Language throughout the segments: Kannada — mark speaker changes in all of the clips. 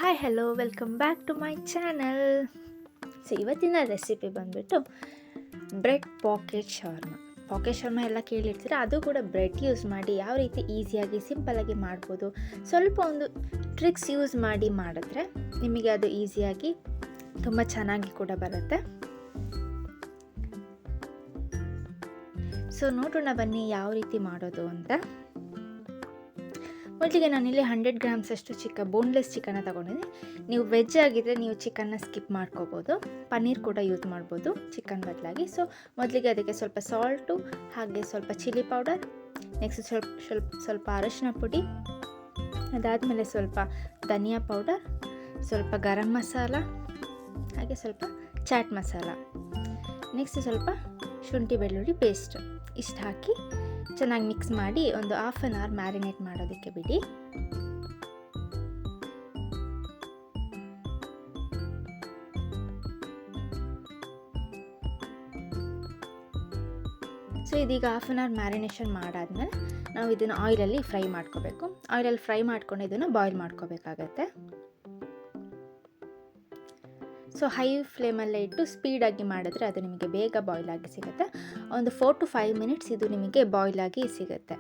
Speaker 1: Hi hello welcome back to my channel. So ಇವತ್ತಿನ ರೆಸಿಪಿ ಬಂದುಬಿಟ್ಟು ಬ್ರೆಡ್ ಪಾಕೆಟ್ ಶವರ್ಮ ಎಲ್ಲ ಕೇಳಿರ್ತೀರ. ಅದು ಕೂಡ ಬ್ರೆಡ್ ಯೂಸ್ ಮಾಡಿ ಯಾವ ರೀತಿ ಈಸಿಯಾಗಿ ಸಿಂಪಲಾಗಿ ಮಾಡ್ಬೋದು. ಸ್ವಲ್ಪ ಒಂದು ಟ್ರಿಕ್ಸ್ ಯೂಸ್ ಮಾಡಿ ಮಾಡಿದ್ರೆ ನಿಮಗೆ ಅದು ಈಸಿಯಾಗಿ ತುಂಬ ಚೆನ್ನಾಗಿ ಕೂಡ ಬರುತ್ತೆ. ಸೊ ನೋಡೋಣ ಬನ್ನಿ ಯಾವ ರೀತಿ ಮಾಡೋದು ಅಂತ. ಮೊದಲಿಗೆ ನಾನಿಲ್ಲಿ 100 ಗ್ರಾಮ್ಸ್ ಅಷ್ಟು ಬೋನ್ಲೆಸ್ ಚಿಕನ್ನ ತೊಗೊಂಡಿದ್ದೀನಿ. ನೀವು ವೆಜ್ ಆಗಿದ್ದರೆ ನೀವು ಚಿಕನ್ನ ಸ್ಕಿಪ್ ಮಾಡ್ಕೋಬೋದು, ಪನ್ನೀರ್ ಕೂಡ ಯೂಸ್ ಮಾಡ್ಬೋದು ಚಿಕನ್ ಬದಲಾಗಿ. ಸೊ ಮೊದಲಿಗೆ ಅದಕ್ಕೆ ಸ್ವಲ್ಪ ಸಾಲ್ಟು, ಹಾಗೆ ಸ್ವಲ್ಪ ಚಿಲ್ಲಿ ಪೌಡರ್, ನೆಕ್ಸ್ಟ್ ಸ್ವಲ್ಪ ಅರಶಿನ ಪುಡಿ, ಅದಾದಮೇಲೆ ಸ್ವಲ್ಪ ಧನಿಯಾ ಪೌಡರ್, ಸ್ವಲ್ಪ ಗರಂ ಮಸಾಲ, ಹಾಗೆ ಸ್ವಲ್ಪ ಚಾಟ್ ಮಸಾಲ, ನೆಕ್ಸ್ಟ್ ಸ್ವಲ್ಪ ಶುಂಠಿ ಬೆಳ್ಳುಳ್ಳಿ ಪೇಸ್ಟ್ ಇಷ್ಟು ಹಾಕಿ ಚೆನ್ನಾಗಿ ಮಿಕ್ಸ್ ಮಾಡಿ ಒಂದು ಹಾಫ್ ಆನ್ ಅವರ್ ಮ್ಯಾರಿನೇಟ್ ಮಾಡೋದಕ್ಕೆ ಬಿಡಿ. ಸೊ ಇದೀಗ ಹಾಫ್ ಆನ್ ಅವರ್ ಮ್ಯಾರಿನೇಷನ್ ಮಾಡಾದ್ಮೇಲೆ ನಾವು ಇದನ್ನು ಆಯಿಲಲ್ಲಿ ಫ್ರೈ ಮಾಡ್ಕೋಬೇಕು. ಆಯಿಲಲ್ಲಿ ಫ್ರೈ ಮಾಡ್ಕೊಂಡು ಇದನ್ನು ಬಾಯ್ಲ್ ಮಾಡ್ಕೋಬೇಕಾಗತ್ತೆ. ಸೊ ಹೈ ಫ್ಲೇಮಲ್ಲೇ ಇಟ್ಟು ಸ್ಪೀಡಾಗಿ ಮಾಡಿದ್ರೆ ಅದು ನಿಮಗೆ ಬೇಗ ಬಾಯ್ಲ್ ಆಗಿ ಸಿಗುತ್ತೆ. ಒಂದು 4 to 5 ಮಿನಿಟ್ಸ್ ಇದು ನಿಮಗೆ ಬಾಯ್ಲ್ ಆಗಿ ಸಿಗುತ್ತೆ.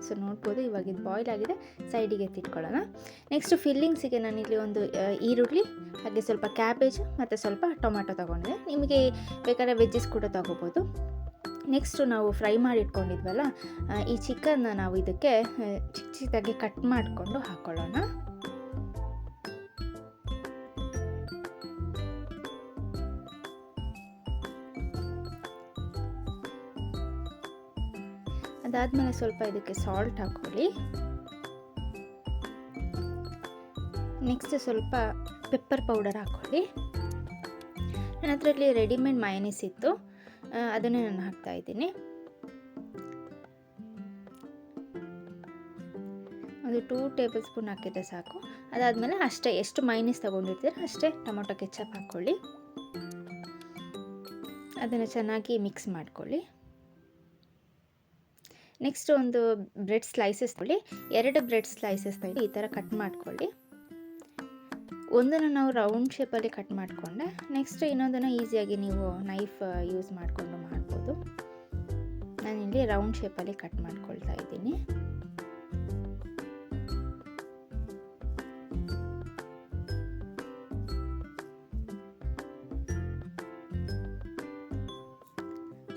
Speaker 1: ಸೊ ನೋಡ್ಬೋದು ಇವಾಗ ಇದು ಬಾಯ್ಲ್ ಆಗಿದೆ, ಸೈಡಿಗೆ ಎತ್ತಿಟ್ಕೊಳ್ಳೋಣ. ನೆಕ್ಸ್ಟ್ ಫಿಲ್ಲಿಂಗ್ಸಿಗೆ ನಾನಿಲ್ಲಿ ಒಂದು ಈರುಳ್ಳಿ, ಹಾಗೆ ಸ್ವಲ್ಪ ಕ್ಯಾಬೇಜ್ ಮತ್ತು ಸ್ವಲ್ಪ ಟೊಮ್ಯಾಟೊ ತೊಗೊಂಡಿದ್ದೆ. ನಿಮಗೆ ಬೇಕಾದ್ರೆ ವೆಜ್ಜಸ್ ಕೂಡ ತೊಗೋಬೋದು. ನೆಕ್ಸ್ಟು ನಾವು ಫ್ರೈ ಮಾಡಿ ಇಟ್ಕೊಂಡಿದ್ವಲ್ಲ ಈ ಚಿಕನ್ನ ನಾವು ಇದಕ್ಕೆ ಚಿಕ್ಕ ಚಿಕ್ಕದಾಗಿ ಕಟ್ ಮಾಡಿಕೊಂಡು ಹಾಕ್ಕೊಳ್ಳೋಣ. ಅದಾದಮೇಲೆ ಸ್ವಲ್ಪ ಇದಕ್ಕೆ ಸಾಲ್ಟ್ ಹಾಕ್ಕೊಳ್ಳಿ. ನೆಕ್ಸ್ಟ್ ಸ್ವಲ್ಪ ಪೆಪ್ಪರ್ ಪೌಡರ್ ಹಾಕ್ಕೊಳ್ಳಿ. ನನ್ನ ಹತ್ರಲ್ಲಿ ರೆಡಿಮೇಡ್ ಮಯೋನೀಸ್ ಇತ್ತು, ಅದನ್ನೇ ನಾನು ಹಾಕ್ತಾಯಿದ್ದೀನಿ. ಒಂದು 2 ಟೇಬಲ್ ಸ್ಪೂನ್ ಹಾಕಿದ್ರೆ ಸಾಕು. ಅದಾದಮೇಲೆ ಅಷ್ಟೇ, ಎಷ್ಟು ಮಯೋನೀಸ್ ತೊಗೊಂಡಿರ್ತೀರ ಅಷ್ಟೇ ಟೊಮೊಟೊ ಕೆಚಪ್ ಹಾಕ್ಕೊಳ್ಳಿ. ಅದನ್ನು ಚೆನ್ನಾಗಿ ಮಿಕ್ಸ್ ಮಾಡ್ಕೊಳ್ಳಿ. ನೆಕ್ಸ್ಟ್ ಒಂದು ಬ್ರೆಡ್ ಸ್ಲೈಸಸ್ ತೊಗೊಳ್ಳಿ. 2 ಬ್ರೆಡ್ ಸ್ಲೈಸಸ್ ತೆಗೆದು ಈ ಥರ ಕಟ್ ಮಾಡ್ಕೊಳ್ಳಿ. ಒಂದನ್ನು ನಾವು ರೌಂಡ್ ಶೇಪಲ್ಲಿ ಕಟ್ ಮಾಡಿಕೊಂಡೆ, ನೆಕ್ಸ್ಟ್ ಇನ್ನೊಂದನ್ನು ಈಸಿಯಾಗಿ ನೀವು ನೈಫ್ ಯೂಸ್ ಮಾಡಿಕೊಂಡು ಮಾಡ್ಬೋದು. ನಾನಿಲ್ಲಿ ರೌಂಡ್ ಶೇಪಲ್ಲಿ ಕಟ್ ಮಾಡ್ಕೊಳ್ತಾ ಇದ್ದೀನಿ.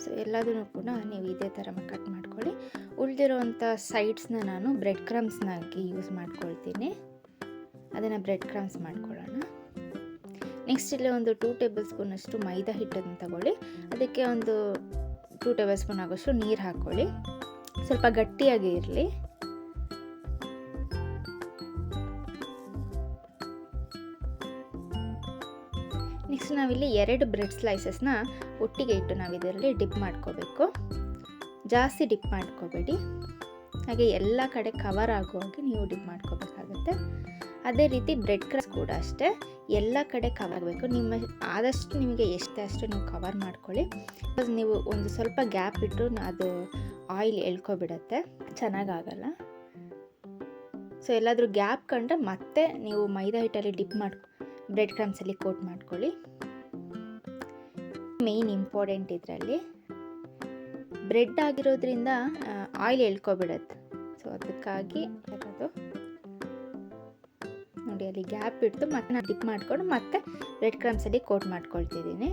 Speaker 1: ಸೊ ಎಲ್ಲದನ್ನು ಕೂಡ ನೀವು ಇದೇ ಥರ ಕಟ್ ಮಾಡ್ಕೊಳ್ಳಿ. ಉಳಿದಿರೋವಂಥ ಸೈಡ್ಸ್ನ ನಾನು ಬ್ರೆಡ್ ಕ್ರಮ್ಸ್ನಾಗಿ ಯೂಸ್ ಮಾಡ್ಕೊಳ್ತೀನಿ. ಅದನ್ನು ಬ್ರೆಡ್ ಕ್ರಮ್ಸ್ ಮಾಡ್ಕೊಳ್ಳೋಣ. ನೆಕ್ಸ್ಟ್ ಇಲ್ಲಿ ಒಂದು 2 ಟೇಬಲ್ ಸ್ಪೂನಷ್ಟು ಮೈದಾ ಹಿಟ್ಟನ್ನು ತಗೊಳ್ಳಿ. ಅದಕ್ಕೆ ಒಂದು 2 ಟೇಬಲ್ ಸ್ಪೂನ್ ಆಗೋಷ್ಟು ನೀರು ಹಾಕ್ಕೊಳ್ಳಿ. ಸ್ವಲ್ಪ ಗಟ್ಟಿಯಾಗಿ ಇರಲಿ. ನೆಕ್ಸ್ಟ್ ನಾವಿಲ್ಲಿ 2 ಬ್ರೆಡ್ ಸ್ಲೈಸಸ್ನ ಒಟ್ಟಿಗೆ ಇಟ್ಟು ನಾವು ಇದರಲ್ಲಿ ಡಿಪ್ ಮಾಡ್ಕೋಬೇಕು. ಜಾಸ್ತಿ ಡಿಪ್ ಮಾಡ್ಕೋಬೇಡಿ, ಹಾಗೆ ಎಲ್ಲ ಕಡೆ ಕವರ್ ಆಗೋ ಹಾಗೆ ನೀವು ಡಿಪ್ ಮಾಡ್ಕೋಬೇಕಾಗುತ್ತೆ. ಅದೇ ರೀತಿ ಬ್ರೆಡ್ ಕ್ರಮ್ಸ್ ಕೂಡ ಅಷ್ಟೇ, ಎಲ್ಲ ಕಡೆ ಕವರ್ ಆಗಬೇಕು. ಆದಷ್ಟು ನಿಮಗೆ ಅಷ್ಟು ನೀವು ಕವರ್ ಮಾಡ್ಕೊಳ್ಳಿ. ಬಿಕಾಸ್ ನೀವು ಒಂದು ಸ್ವಲ್ಪ ಗ್ಯಾಪ್ ಇಟ್ಟರು ಅದು ಆಯಿಲ್ ಎಳ್ಕೊಬಿಡತ್ತೆ, ಚೆನ್ನಾಗಾಗಲ್ಲ. ಸೊ ಎಲ್ಲಾದರೂ ಗ್ಯಾಪ್ ಕಂಡ್ರೆ ಮತ್ತೆ ನೀವು ಮೈದಾ ಹಿಟ್ಟಲ್ಲಿ ಡಿಪ್ ಬ್ರೆಡ್ ಕ್ರಮ್ಸಲ್ಲಿ ಕೋಟ್ ಮಾಡ್ಕೊಳ್ಳಿ. ಮೇಯ್ನ್ ಇಂಪಾರ್ಟೆಂಟ್ ಇದರಲ್ಲಿ ಬ್ರೆಡ್ ಆಗಿರೋದ್ರಿಂದ ಆಯಿಲ್ ಎಳ್ಕೊಬಿಡತ್ತೆ. ಸೊ ಅದಕ್ಕಾಗಿ ಅದು ನೋಡಿ ಅಲ್ಲಿ ಗ್ಯಾಪ್ ಇಟ್ಟು ಮತ್ತೆ ನಾನು ಡಿಪ್ ಮಾಡಿಕೊಂಡು ಮತ್ತೆ ಬ್ರೆಡ್ ಕ್ರಮ್ಸಲ್ಲಿ ಕೋಟ್ ಮಾಡ್ಕೊಳ್ತಿದ್ದೀನಿ.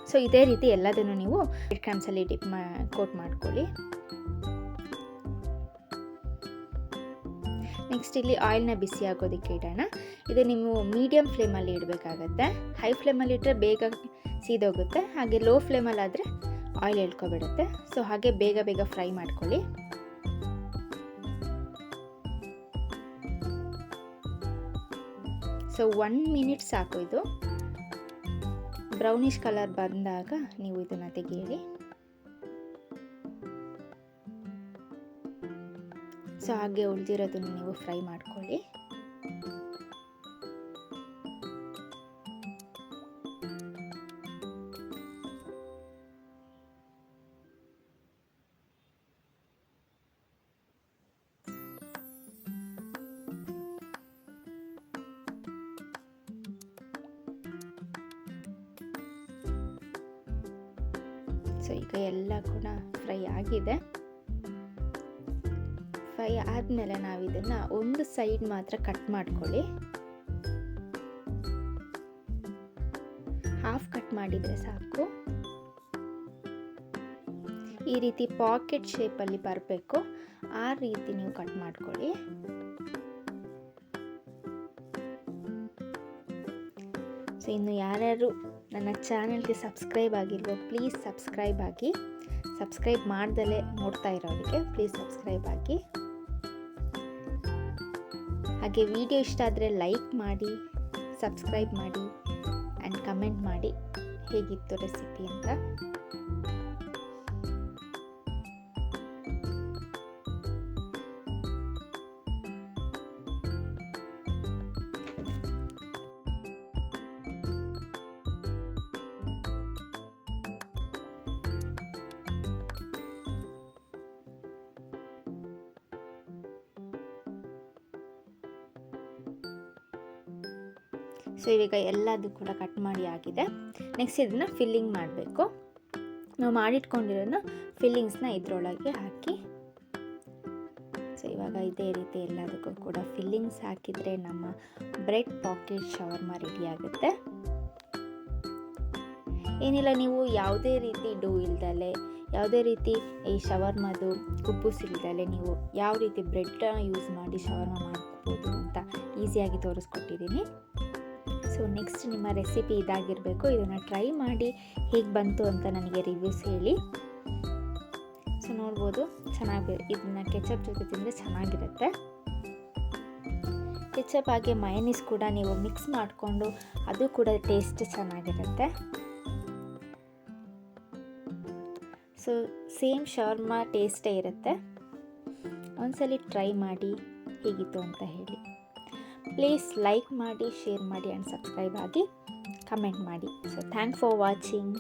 Speaker 1: ಸೊ ಇದೇ ರೀತಿ ಎಲ್ಲದನ್ನು ನೀವು ಬ್ರೆಡ್ ಕ್ರಮ್ಸಲ್ಲಿ ಕೋಟ್ ಮಾಡ್ಕೊಳ್ಳಿ. ನೆಕ್ಸ್ಟ್ ಇಲ್ಲಿ ಆಯಿಲ್ನ ಬಿಸಿ ಆಗೋದಕ್ಕೆ ಇಡೋಣ. ಇದು ನೀವು ಮೀಡಿಯಮ್ ಫ್ಲೇಮಲ್ಲಿ ಇಡಬೇಕಾಗತ್ತೆ. ಹೈ ಫ್ಲೇಮಲ್ಲಿ ಇಟ್ಟರೆ ಬೇಗ ಸೀದೋಗುತ್ತೆ, ಹಾಗೆ ಲೋ ಫ್ಲೇಮಲ್ಲಾದರೆ ಆಯಿಲ್ ಎಳ್ಕೊಬಿಡುತ್ತೆ. ಸೊ ಹಾಗೆ ಬೇಗ ಫ್ರೈ ಮಾಡ್ಕೊಳ್ಳಿ. ಸೊ 1 ಮಿನಿಟ್ ಸಾಕು. ಇದು ಬ್ರೌನಿಷ್ ಕಲರ್ ಬಂದಾಗ ನೀವು ಇದನ್ನು ತೆಗೀರಿ. ಸೊ ಹಾಗೆ ಉಳಿದಿರೋದನ್ನು ನೀವು ಫ್ರೈ ಮಾಡ್ಕೊಳ್ಳಿ. ಸೊ ಈಗ ಎಲ್ಲ ಕೂಡ ಫ್ರೈ ಆಗಿದೆ. ಫ್ರೈ ಆದಮೇಲೆ ನಾವು ಇದನ್ನು ಒಂದು ಸೈಡ್ ಮಾತ್ರ ಕಟ್ ಮಾಡ್ಕೊಳ್ಳಿ. ಹಾಫ್ ಕಟ್ ಮಾಡಿದರೆ ಸಾಕು. ಈ ರೀತಿ ಪಾಕೆಟ್ ಶೇಪಲ್ಲಿ ಬರಬೇಕು, ಆ ರೀತಿ ನೀವು ಕಟ್ ಮಾಡ್ಕೊಳ್ಳಿ. ಸೊ ಇನ್ನು ಯಾರ್ಯಾರು ನನ್ನ ಚಾನಲ್ಗೆ ಸಬ್ಸ್ಕ್ರೈಬ್ ಆಗಿಲ್ವೋ ಪ್ಲೀಸ್ ಸಬ್ಸ್ಕ್ರೈಬ್ ಆಗಿ. ಸಬ್ಸ್ಕ್ರೈಬ್ ಮಾಡ್ದಲೇ ನೋಡ್ತಾ ಇರೋರಿಗೆ ಪ್ಲೀಸ್ ಸಬ್ಸ್ಕ್ರೈಬ್ ಆಗಿ. ಹಾಗೆ ವಿಡಿಯೋ ಇಷ್ಟ ಆದರೆ ಲೈಕ್ ಮಾಡಿ, ಸಬ್ಸ್ಕ್ರೈಬ್ ಮಾಡಿ ಆ್ಯಂಡ್ ಕಮೆಂಟ್ ಮಾಡಿ ಹೇಗಿತ್ತು ರೆಸಿಪಿ ಅಂತ. ಸೊ ಇವಾಗ ಎಲ್ಲದು ಕೂಡ ಕಟ್ ಮಾಡಿ ಆಗಿದೆ. ನೆಕ್ಸ್ಟ್ ಇದನ್ನು ಫಿಲ್ಲಿಂಗ್ ಮಾಡಬೇಕು. ನಾವು ಮಾಡಿಟ್ಕೊಂಡಿರೋನ ಫಿಲ್ಲಿಂಗ್ಸ್ನ ಇದರೊಳಗೆ ಹಾಕಿ. ಸೊ ಇವಾಗ ಇದೇ ರೀತಿ ಎಲ್ಲದಕ್ಕೂ ಕೂಡ ಫಿಲ್ಲಿಂಗ್ಸ್ ಹಾಕಿದರೆ ನಮ್ಮ ಬ್ರೆಡ್ ಪಾಕೆಟ್ ಶವರ್ಮ ರೆಡಿ ಆಗುತ್ತೆ. ಏನಿಲ್ಲ, ನೀವು ಯಾವುದೇ ರೀತಿ ಡೋ ಇಲ್ದಲೆ, ಯಾವುದೇ ರೀತಿ ಈ ಶವರ್ಮದು ಕುಬ್ಬುಸ್ ಇಲ್ದಲೆ ನೀವು ಯಾವ ರೀತಿ ಬ್ರೆಡ್ನ ಯೂಸ್ ಮಾಡಿ ಶವರ್ಮ ಮಾಡ್ಬೋದು ಅಂತ ಈಸಿಯಾಗಿ ತೋರಿಸ್ಕೊಟ್ಟಿದ್ದೀನಿ. ಸೊ ನೆಕ್ಸ್ಟ್ ನಿಮ್ಮ ರೆಸಿಪಿ ಇದಾಗಿರಬೇಕು. ಇದನ್ನು ಟ್ರೈ ಮಾಡಿ ಹೇಗೆ ಬಂತು ಅಂತ ನನಗೆ ರಿವ್ಯೂಸ್ ಹೇಳಿ. ಸೊ ನೋಡ್ಬೋದು ಇದನ್ನು ಕೆಚಪ್ ಜೊತೆ ತಿಂದರೆ ಚೆನ್ನಾಗಿರುತ್ತೆ. ಕೆಚಪ್ ಹಾಗೆ ಮಯನೀಸ್ ಕೂಡ ನೀವು ಮಿಕ್ಸ್ ಮಾಡಿಕೊಂಡು ಅದು ಕೂಡ ಟೇಸ್ಟ್ ಚೆನ್ನಾಗಿರುತ್ತೆ. ಸೊ ಸೇಮ್ ಶವರ್ಮ ಟೇಸ್ಟೇ ಇರುತ್ತೆ. ಒಂದ್ಸಲಿ ಟ್ರೈ ಮಾಡಿ ಹೇಗಿತ್ತು ಅಂತ ಹೇಳಿ. ಪ್ಲೀಸ್ ಲೈಕ್ ಮಾಡಿ, ಶೇರ್ ಮಾಡಿ ಆ್ಯಂಡ್ ಸಬ್ಸ್ಕ್ರೈಬ್ ಆಗಿ, ಕಮೆಂಟ್ ಮಾಡಿ. So thanks for watching.